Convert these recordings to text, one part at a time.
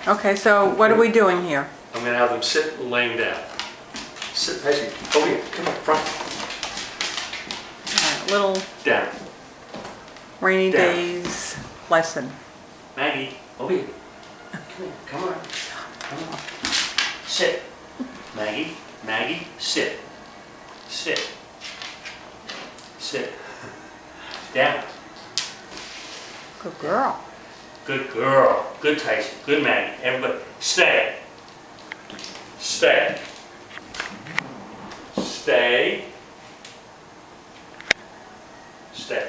Okay, so what are we doing here? I'm going to have them sit laying down. Sit, Tyson, over here. Come on, front. All right, little Down. rainy Down. days lesson. Maggie, over here. Come here. Come on. Come on. Sit. Maggie, Maggie, sit. Sit. Sit. Down. Good girl. Good girl. Good Tyson. Good Maggie. Everybody, stay. Stay. Stay. Stay.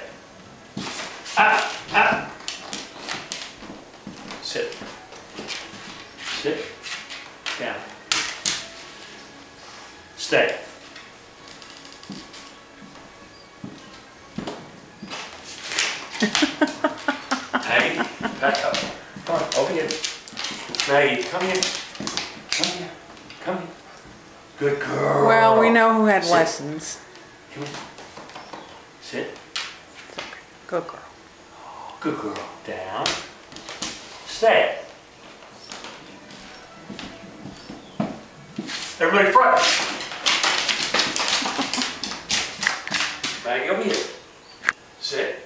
Up, up. Sit. Sit. Down. Stay. Maggie, back up. Come on, over here. Maggie, come here. Come here. Come here. Good girl. Well, we know who had Sit. lessons. Come here. Sit. It's okay. Good girl. Good girl. Down. Stay. Everybody front. Maggie, over here. Sit.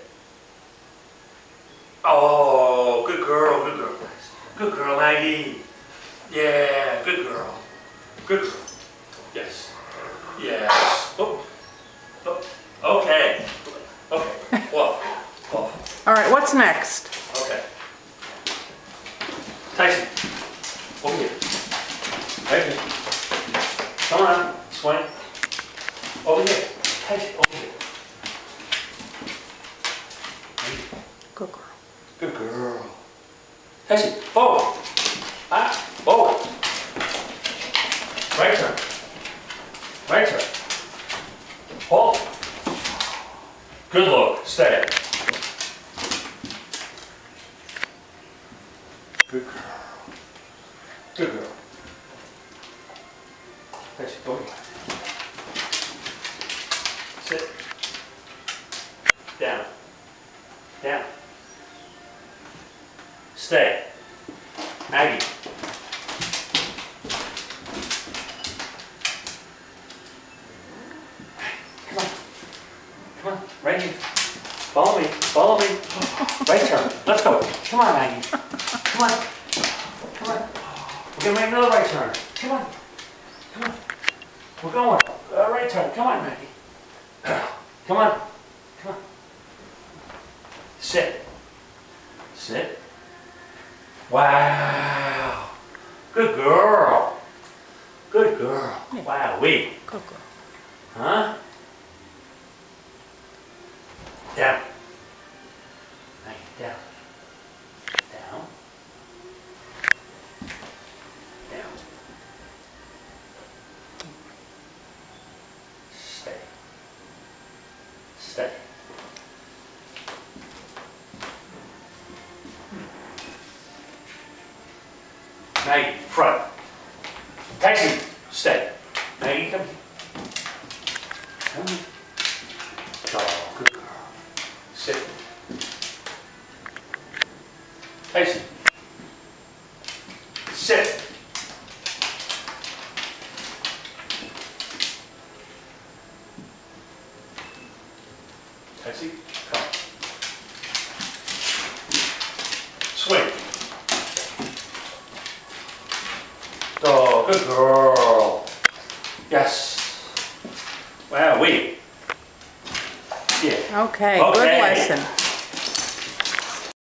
Oh, good girl, good girl. Good girl, Maggie. Yeah, good girl. Good girl. Yes. Yes. Oh. Oh. Okay. Okay. Off. Off. All right, what's next? Okay. Tyson, over here. Right here. Come on, swing. Over here. Tyson, over here. Good girl. Good girl. Tyson, forward. Ah, forward. Right turn. Right turn. Hold. Good look. Stay. Good girl. Good girl. Tyson, go ahead. Sit. Down. Down. Stay. Maggie. Come on. Come on. Right here. Follow me. Follow me. Right turn. Let's go. Come on, Maggie. Come on. Come on. We're going to make another right turn. Come on. Come on. We're going. Right turn. Come on, Maggie. Come on. Come on. Sit. Sit. Wow. Good girl. Good girl. Wow-wee. Good girl. Huh? Down. Maggie, down. Down. Down. Stay. Stay. Maggie, front. Tyson, stay. Maggie, come here. Come here. Oh, good girl. Sit. Tyson. Sit. Tyson, come. Swing. Oh, good girl. Yes. Wow, wait. Yeah. Okay, Okay. good lesson.